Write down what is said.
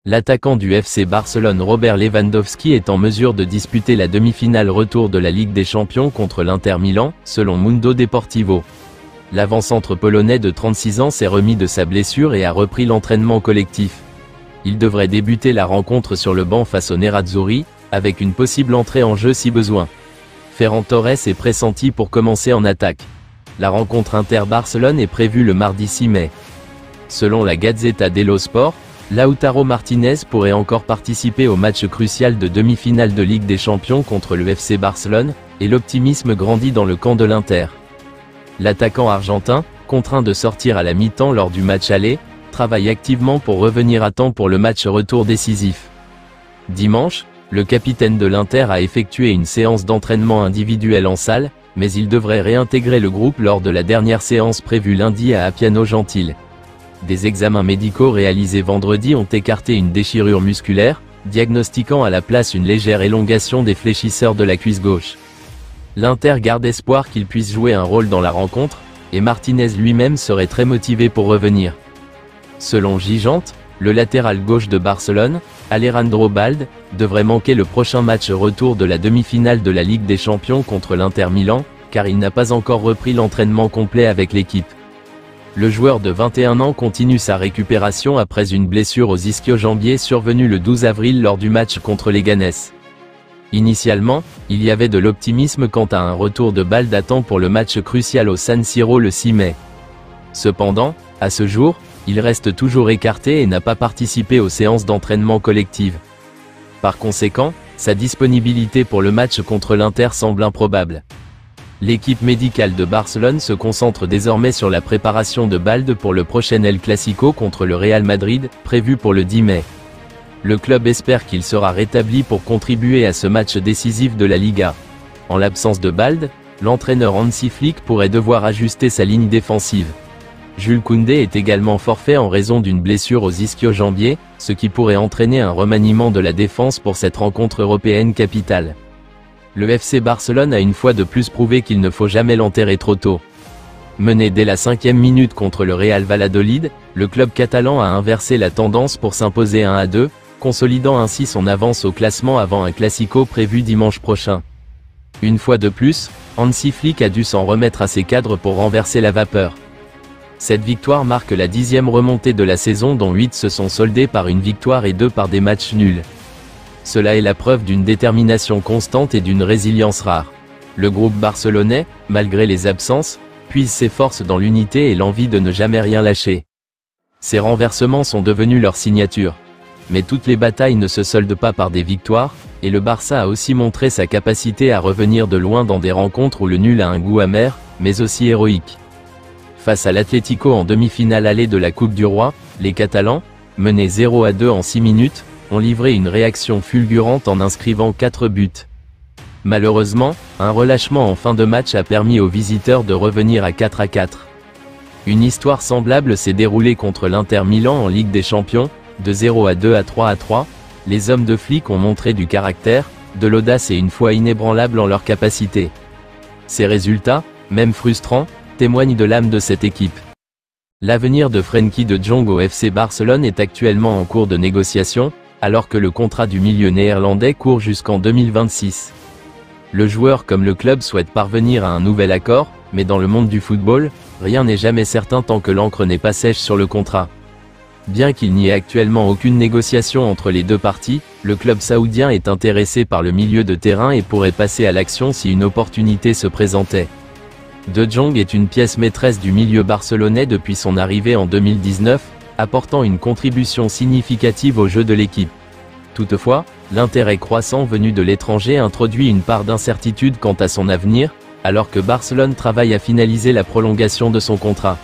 L'attaquant du FC Barcelone Robert Lewandowski est en mesure de disputer la demi-finale retour de la Ligue des Champions contre l'Inter Milan, selon Mundo Deportivo. L'avant-centre polonais de 36 ans s'est remis de sa blessure et a repris l'entraînement collectif. Il devrait débuter la rencontre sur le banc face au Nerazzurri, avec une possible entrée en jeu si besoin. Ferran Torres est pressenti pour commencer en attaque. La rencontre Inter-Barcelone est prévue le mardi 6 mai. Selon la Gazzetta dello Sport, Lautaro Martinez pourrait encore participer au match crucial de demi-finale de Ligue des Champions contre le FC Barcelone, et l'optimisme grandit dans le camp de l'Inter. L'attaquant argentin, contraint de sortir à la mi-temps lors du match aller, travaille activement pour revenir à temps pour le match retour décisif. Dimanche, le capitaine de l'Inter a effectué une séance d'entraînement individuelle en salle, mais il devrait réintégrer le groupe lors de la dernière séance prévue lundi à Appiano Gentile. Des examens médicaux réalisés vendredi ont écarté une déchirure musculaire, diagnostiquant à la place une légère élongation des fléchisseurs de la cuisse gauche. L'Inter garde espoir qu'il puisse jouer un rôle dans la rencontre, et Martinez lui-même serait très motivé pour revenir. Selon Gigante, le latéral gauche de Barcelone, Alejandro Balde, devrait manquer le prochain match retour de la demi-finale de la Ligue des Champions contre l'Inter Milan, car il n'a pas encore repris l'entraînement complet avec l'équipe. Le joueur de 21 ans continue sa récupération après une blessure aux ischio-jambiers survenue le 12 avril lors du match contre Leganés. Initialement, il y avait de l'optimisme quant à un retour de Balde à temps pour le match crucial au San Siro le 6 mai. Cependant, à ce jour, il reste toujours écarté et n'a pas participé aux séances d'entraînement collectives. Par conséquent, sa disponibilité pour le match contre l'Inter semble improbable. L'équipe médicale de Barcelone se concentre désormais sur la préparation de Balde pour le prochain El Clasico contre le Real Madrid, prévu pour le 10 mai. Le club espère qu'il sera rétabli pour contribuer à ce match décisif de la Liga. En l'absence de Balde, l'entraîneur Hansi Flick pourrait devoir ajuster sa ligne défensive. Jules Koundé est également forfait en raison d'une blessure aux ischio-jambiers, ce qui pourrait entraîner un remaniement de la défense pour cette rencontre européenne capitale. Le FC Barcelone a une fois de plus prouvé qu'il ne faut jamais l'enterrer trop tôt. Mené dès la 5e minute contre le Real Valladolid, le club catalan a inversé la tendance pour s'imposer 1-2, consolidant ainsi son avance au classement avant un classico prévu dimanche prochain. Une fois de plus, Hansi Flick a dû s'en remettre à ses cadres pour renverser la vapeur. Cette victoire marque la 10e remontée de la saison dont 8 se sont soldées par une victoire et 2 par des matchs nuls. Cela est la preuve d'une détermination constante et d'une résilience rare. Le groupe barcelonais, malgré les absences, puise ses forces dans l'unité et l'envie de ne jamais rien lâcher. Ces renversements sont devenus leur signature. Mais toutes les batailles ne se soldent pas par des victoires, et le Barça a aussi montré sa capacité à revenir de loin dans des rencontres où le nul a un goût amer, mais aussi héroïque. Face à l'Atlético en demi-finale aller de la Coupe du Roi, les Catalans, menés 0-2 en 6 minutes, ont livré une réaction fulgurante en inscrivant 4 buts. Malheureusement, un relâchement en fin de match a permis aux visiteurs de revenir à 4-4. Une histoire semblable s'est déroulée contre l'Inter Milan en Ligue des Champions, de 0-2 à 3-3, les hommes de Flick ont montré du caractère, de l'audace et une foi inébranlable en leur capacité. Ces résultats, même frustrants, témoignent de l'âme de cette équipe. L'avenir de Frenkie de Jong au FC Barcelone est actuellement en cours de négociation, alors que le contrat du milieu néerlandais court jusqu'en 2026. Le joueur comme le club souhaite parvenir à un nouvel accord, mais dans le monde du football, rien n'est jamais certain tant que l'encre n'est pas sèche sur le contrat. Bien qu'il n'y ait actuellement aucune négociation entre les deux parties, le club saoudien est intéressé par le milieu de terrain et pourrait passer à l'action si une opportunité se présentait. De Jong est une pièce maîtresse du milieu barcelonais depuis son arrivée en 2019, apportant une contribution significative au jeu de l'équipe. Toutefois, l'intérêt croissant venu de l'étranger introduit une part d'incertitude quant à son avenir, alors que Barcelone travaille à finaliser la prolongation de son contrat.